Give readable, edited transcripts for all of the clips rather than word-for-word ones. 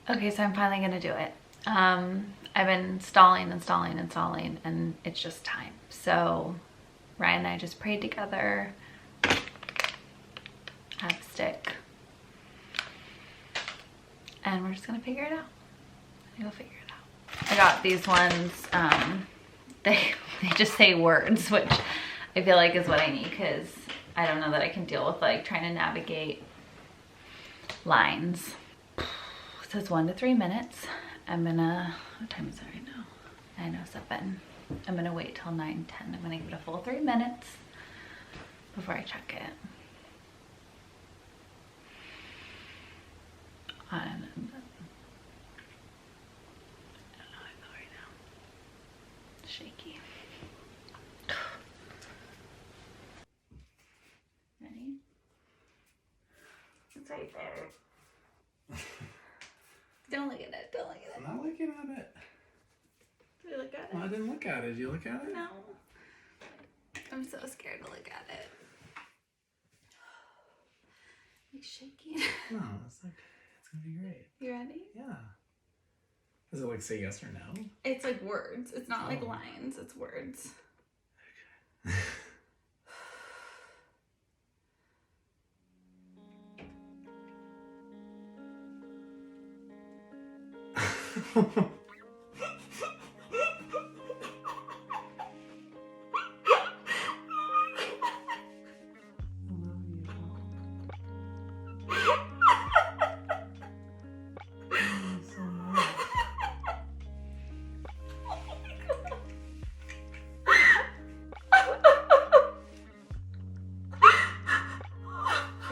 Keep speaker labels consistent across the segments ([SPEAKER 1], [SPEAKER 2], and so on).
[SPEAKER 1] Okay, so I'm finally gonna do it. I've been stalling, and it's just time. So Ryan and I just prayed together. Have a stick. And we're just gonna figure it out. We'll figure it out. I got these ones, they just say words, which I feel like is what I need, because I don't know that I can deal with like trying to navigate lines. It says 1 to 3 minutes. I'm gonna, what time is it right now? 9:07. I'm gonna wait till 9:10. I'm gonna give it a full 3 minutes before I check it. And I don't know how I feel right now. Shaky. Ready? It's right there. Don't look at it. Don't look at it.
[SPEAKER 2] I'm not looking at it.
[SPEAKER 1] Did you look at it?
[SPEAKER 2] No, I didn't look at it. Did you look at it?
[SPEAKER 1] No. I'm so scared to look at it. Like shaking.
[SPEAKER 2] No, it's like, it's gonna be great.
[SPEAKER 1] You ready?
[SPEAKER 2] Yeah. Does it like say yes or no?
[SPEAKER 1] It's like words. It's not like lines. It's words.
[SPEAKER 2] Okay.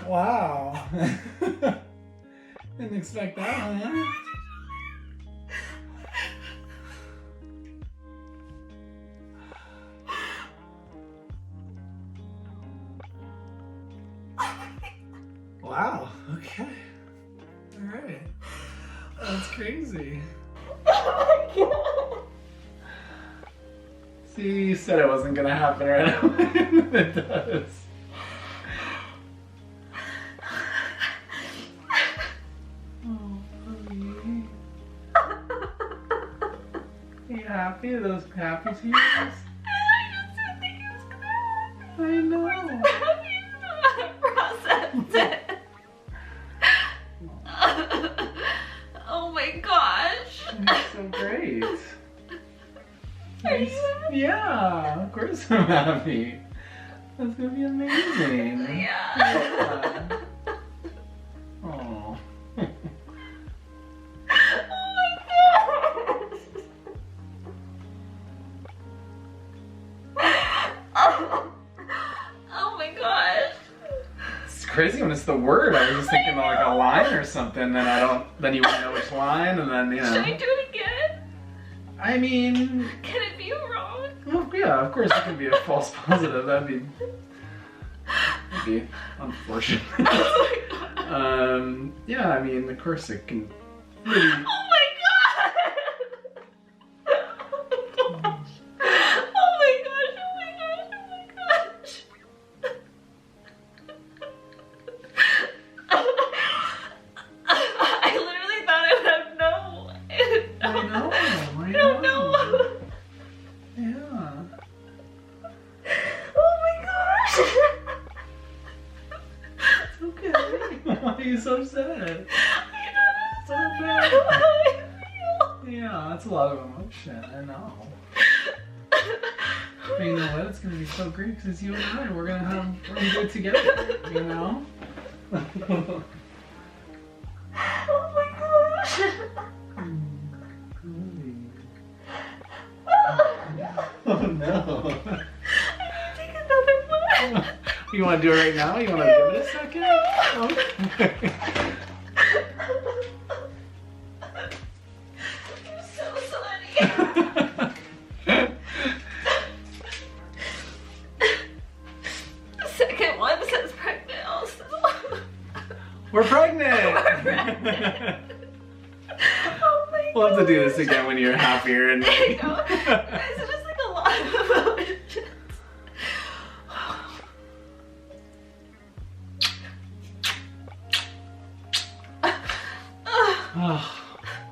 [SPEAKER 2] Wow. Didn't expect that, huh? Wow, okay. Alright. That's crazy.
[SPEAKER 1] Oh my god.
[SPEAKER 2] See, you said it wasn't gonna happen right away. It does. Oh, honey. Are you happy? Are those happy tears?
[SPEAKER 1] I just didn't think it was gonna happen.
[SPEAKER 2] I know.
[SPEAKER 1] Process it. Oh my gosh.
[SPEAKER 2] That's so great.
[SPEAKER 1] Are you happy?
[SPEAKER 2] Yeah, of course I'm happy. That's gonna be amazing.
[SPEAKER 1] Yeah.
[SPEAKER 2] Oh.
[SPEAKER 1] Oh my gosh. Oh my gosh.
[SPEAKER 2] It's crazy when it's the word. I was just thinking like a line or something, then you wouldn't know which line, and then, you know.
[SPEAKER 1] Should I do it again?
[SPEAKER 2] I mean,
[SPEAKER 1] Can it be wrong?
[SPEAKER 2] well, yeah, of course it can be a false positive. That'd be unfortunate. Yeah, I mean, of course it can really.
[SPEAKER 1] Oh my god! Oh my gosh! Oh my gosh! Oh my gosh! Oh my gosh! I literally thought I would have no.
[SPEAKER 2] I know.
[SPEAKER 1] I don't know.
[SPEAKER 2] Yeah.
[SPEAKER 1] Oh my gosh!
[SPEAKER 2] It's okay. Why are you so sad?
[SPEAKER 1] I don't
[SPEAKER 2] So
[SPEAKER 1] know
[SPEAKER 2] bad.
[SPEAKER 1] how I feel.
[SPEAKER 2] Yeah, that's a lot of emotion. I know. But you know what? It's gonna be so great because it's you and I. We're gonna do it together. You know?
[SPEAKER 1] Oh my gosh!
[SPEAKER 2] Oh no.
[SPEAKER 1] Take another one.
[SPEAKER 2] You want to do it right now? You want to give it a second? Okay.
[SPEAKER 1] You're so funny. The second one says pregnant also.
[SPEAKER 2] We're pregnant!
[SPEAKER 1] Oh my
[SPEAKER 2] We'll have to do
[SPEAKER 1] gosh.
[SPEAKER 2] this again when you're happier and.
[SPEAKER 1] I know. It's just like a lot of emotions.
[SPEAKER 2] Oh,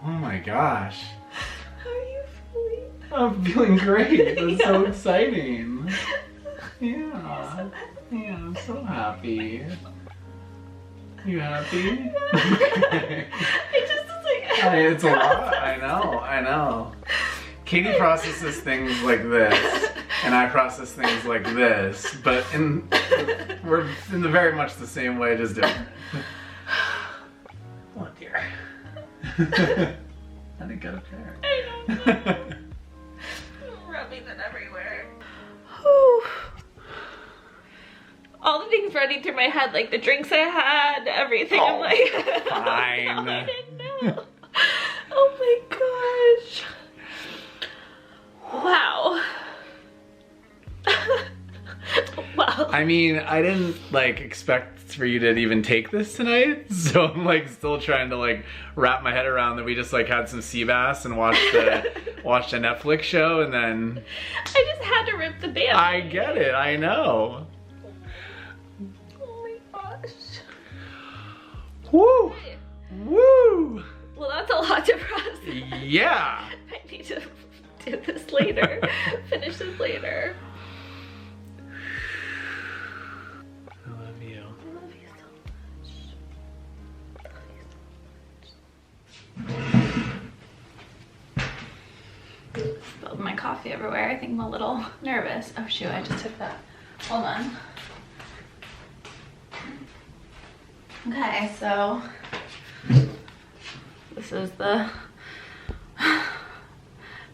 [SPEAKER 2] Oh my gosh.
[SPEAKER 1] How are you feeling?
[SPEAKER 2] I'm feeling great. That's so exciting. Yeah. Yeah, I'm so happy. You happy?
[SPEAKER 1] It just is like...
[SPEAKER 2] It's a lot. I know. Katie processes things like this, and I process things like this, but we're in very much the same way, just different. Oh dear. I didn't get a pair.
[SPEAKER 1] I know. Rubbing it everywhere. Whew. All the things running through my head, like the drinks I had, everything. I'm like,
[SPEAKER 2] fine.
[SPEAKER 1] I didn't know. Oh my gosh. Wow. Wow.
[SPEAKER 2] I mean, I didn't like expect for you to even take this tonight, so I'm like still trying to like wrap my head around that we just like had some sea bass and watched a Netflix show, and then
[SPEAKER 1] I just had to rip the band.
[SPEAKER 2] I get it. I know.
[SPEAKER 1] Oh my gosh.
[SPEAKER 2] Woo! Woo!
[SPEAKER 1] Well, that's a lot to process.
[SPEAKER 2] Yeah.
[SPEAKER 1] I need to do this later. Finish this later.
[SPEAKER 2] I love you.
[SPEAKER 1] I love you so much. I love you so much. Spilled my coffee everywhere. I think I'm a little nervous. Oh shoot, I just took that. Hold on. Okay, so this is the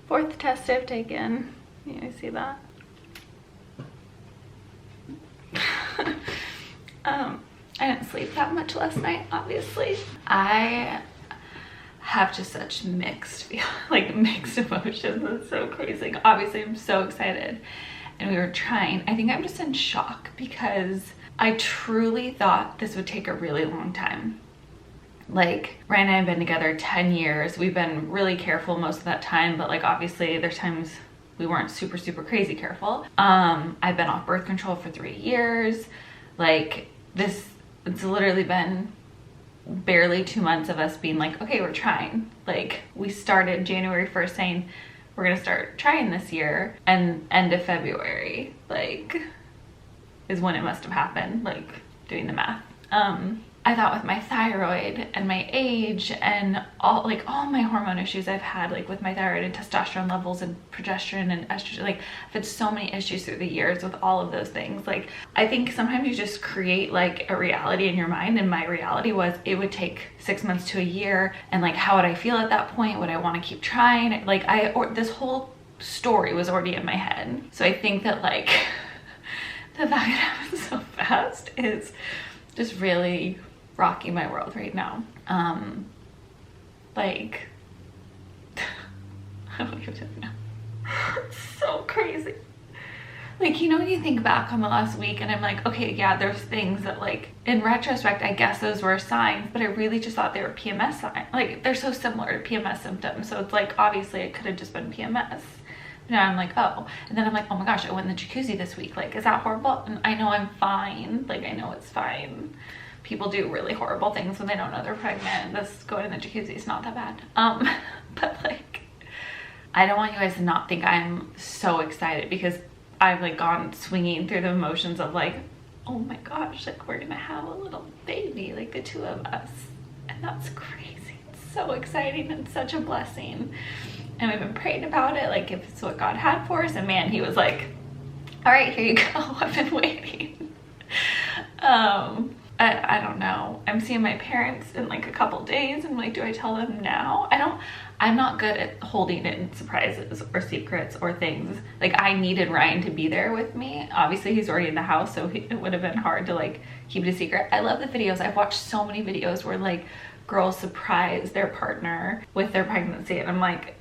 [SPEAKER 1] 4th test I've taken. You see that? I didn't sleep that much last night, obviously. I have just such mixed emotions. It's so crazy. Obviously, I'm so excited, and we were trying. I think I'm just in shock because I truly thought this would take a really long time. Like, Ryan and I have been together 10 years. We've been really careful most of that time, but like obviously there's times we weren't super crazy careful. I've been off birth control for 3 years. Like it's literally been barely 2 months of us being like, okay, we're trying. Like, we started January 1st saying we're gonna start trying this year, and end of February like is when it must have happened, like doing the math. I thought with my thyroid and my age and all my hormone issues I've had, like with my thyroid and testosterone levels and progesterone and estrogen, like I've had so many issues through the years with all of those things. Like, I think sometimes you just create like a reality in your mind, and my reality was it would take 6 months to a year, and like how would I feel at that point? Would I want to keep trying? Like this whole story was already in my head. So I think that like the fact that it happened so fast is just really rocking my world right now. Like, I don't even know. It's so crazy. Like, you know, when you think back on the last week and I'm like, okay, yeah, there's things that like, in retrospect, I guess those were signs, but I really just thought they were PMS signs. Like, they're so similar to PMS symptoms. So it's like, obviously it could have just been PMS. Now I'm like, oh, and then I'm like, oh my gosh, I went in the jacuzzi this week. Like, is that horrible? And I know I'm fine. Like, I know it's fine. People do really horrible things when they don't know they're pregnant. This going in the jacuzzi is not that bad. But like, I don't want you guys to not think I'm so excited, because I've like gone swinging through the emotions of like, oh my gosh, like we're gonna have a little baby, like the two of us. And that's crazy. It's so exciting and such a blessing. And we've been praying about it, like if it's what God had for us. And man, he was like, all right, here you go. I've been waiting. I don't know. I'm seeing my parents in like a couple days. I'm like, do I tell them now? I'm not good at holding in surprises or secrets or things. Like, I needed Ryan to be there with me. Obviously he's already in the house, so it would have been hard to like keep it a secret. I love the videos. I've watched so many videos where like girls surprise their partner with their pregnancy, and I'm like,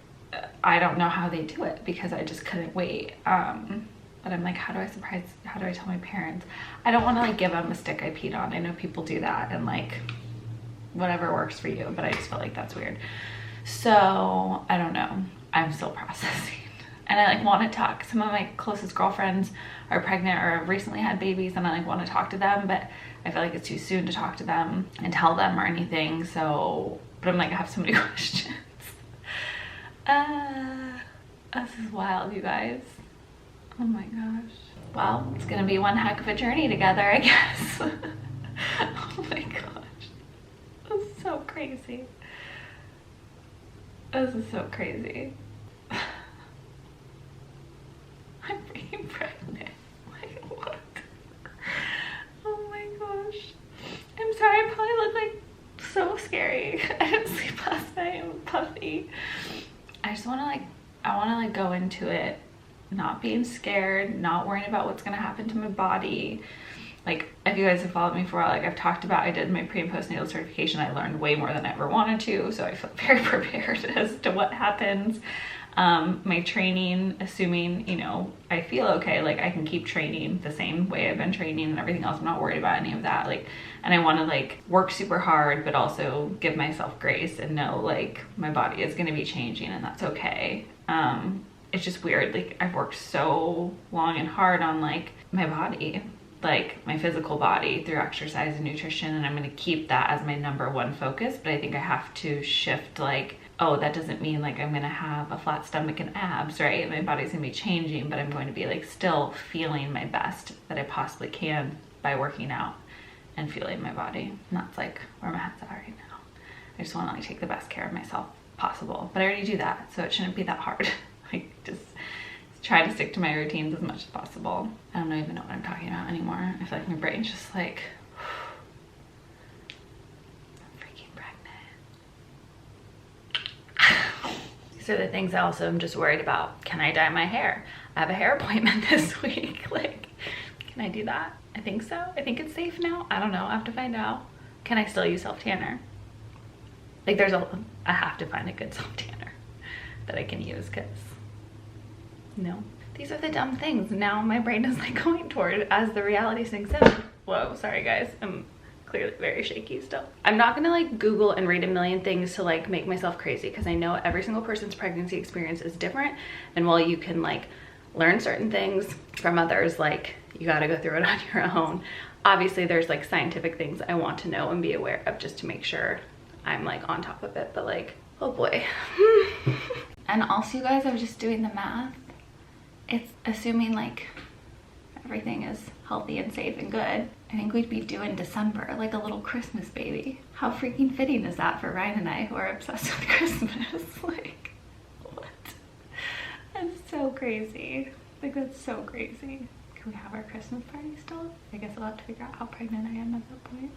[SPEAKER 1] I don't know how they do it, because I just couldn't wait. But I'm like, how do I tell my parents? I don't want to like give them a stick I peed on. I know people do that, and like whatever works for you, but I just feel like that's weird. So I don't know. I'm still processing. And I like want to talk. Some of my closest girlfriends are pregnant or have recently had babies, and I like want to talk to them, but I feel like it's too soon to talk to them and tell them or anything. So, but I'm like, I have so many questions. This is wild, you guys. Oh my gosh. Well, it's gonna be one heck of a journey together, I guess. Oh my gosh. This is so crazy. This is so crazy. I'm freaking pregnant. Like, what? Oh my gosh. I'm sorry, I probably look like so scary. I didn't sleep last night. I'm puffy. I just want to I want to go into it not being scared, not worrying about what's going to happen to my body. Like, if you guys have followed me for a while, like I've talked about, I did my pre and postnatal certification. I learned way more than I ever wanted to, so I feel very prepared as to what happens. My training, assuming, you know, I feel okay, like I can keep training the same way I've been training and everything else. I'm not worried about any of that. Like, and I want to like work super hard, but also give myself grace and know like my body is going to be changing and that's okay. It's just weird. Like, I've worked so long and hard on like my body, like my physical body, through exercise and nutrition, and I'm going to keep that as my #1 focus. But I think I have to shift, like, oh, that doesn't mean like I'm going to have a flat stomach and abs, right? My body's going to be changing, but I'm going to be like still feeling my best that I possibly can by working out and feeling my body. And that's like where my head's at right now. I just want to like take the best care of myself possible, but I already do that, so it shouldn't be that hard. Like, just try to stick to my routines as much as possible. I don't even know what I'm talking about anymore. I feel like my brain's just like, I'm freaking pregnant. These are the things I also am just worried about. Can I dye my hair? I have a hair appointment this week. Like, can I do that? I think so. I think it's safe now. I don't know. I have to find out. Can I still use self-tanner? Like, I have to find a good self-tanner that I can use, because no, these are the dumb things now my brain is like going toward as the reality sinks in. Whoa, sorry guys, I'm clearly very shaky still. I'm not gonna like Google and read a million things to like make myself crazy, because I know every single person's pregnancy experience is different, and while you can like learn certain things from others, like you got to go through it on your own. Obviously there's like scientific things I want to know and be aware of just to make sure I'm like on top of it, but like, oh boy. And also, you guys, I was just doing the math. It's assuming like everything is healthy and safe and good, I think we'd be due in December, like a little Christmas baby. How freaking fitting is that for Ryan and I, who are obsessed with Christmas? Like, what? That's so crazy. Like, that's so crazy. Can we have our Christmas party still? I guess I'll have to figure out how pregnant I am at that point.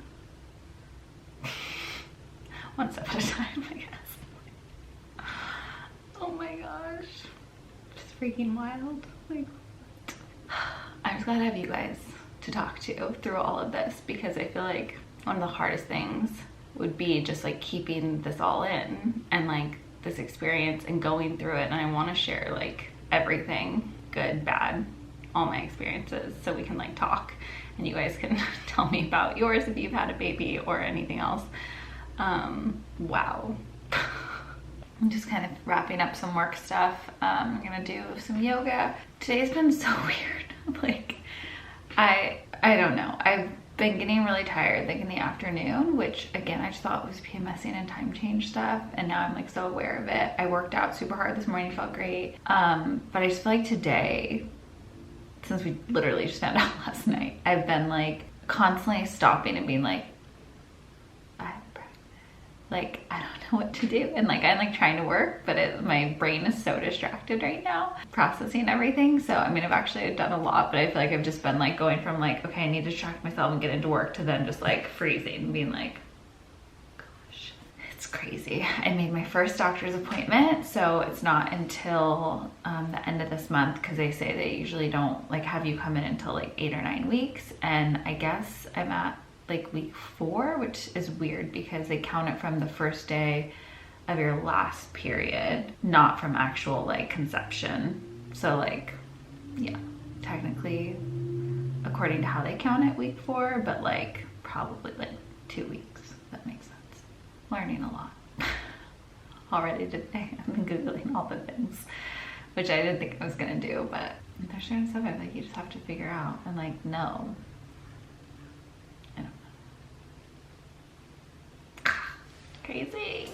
[SPEAKER 1] One step at a time, I guess. Oh my gosh. Just freaking wild. Like, what? I'm just glad I have you guys to talk to through all of this, because I feel like one of the hardest things would be just like keeping this all in and like this experience and going through it. And I want to share like everything, good, bad, all my experiences, so we can like talk and you guys can tell me about yours if you've had a baby or anything else. Wow. I'm just kind of wrapping up some work stuff. I'm gonna do some yoga. Today's been so weird. Like, I don't know. I've been getting really tired like in the afternoon, which again I just thought was PMSing and time change stuff, and now I'm like so aware of it. I worked out super hard this morning, felt great. But I just feel like today, since we literally just found out last night, I've been like constantly stopping and being like, like, I don't know what to do. And like, I'm like trying to work, but my brain is so distracted right now, processing everything. So, I mean, I've actually done a lot, but I feel like I've just been like going from like, okay, I need to distract myself and get into work, to then just like freezing and being like, gosh, it's crazy. I made my first doctor's appointment. So it's not until the end of this month, because they say they usually don't like have you come in until like 8 or 9 weeks. And I guess I'm at like week 4, which is weird because they count it from the first day of your last period, not from actual like conception. So like, yeah, technically according to how they count it, week 4, but like probably like 2 weeks. That makes sense. Learning a lot already today. I've been Googling all the things, which I didn't think I was gonna do, but there's certain stuff I like you just have to figure out and like know. Crazy.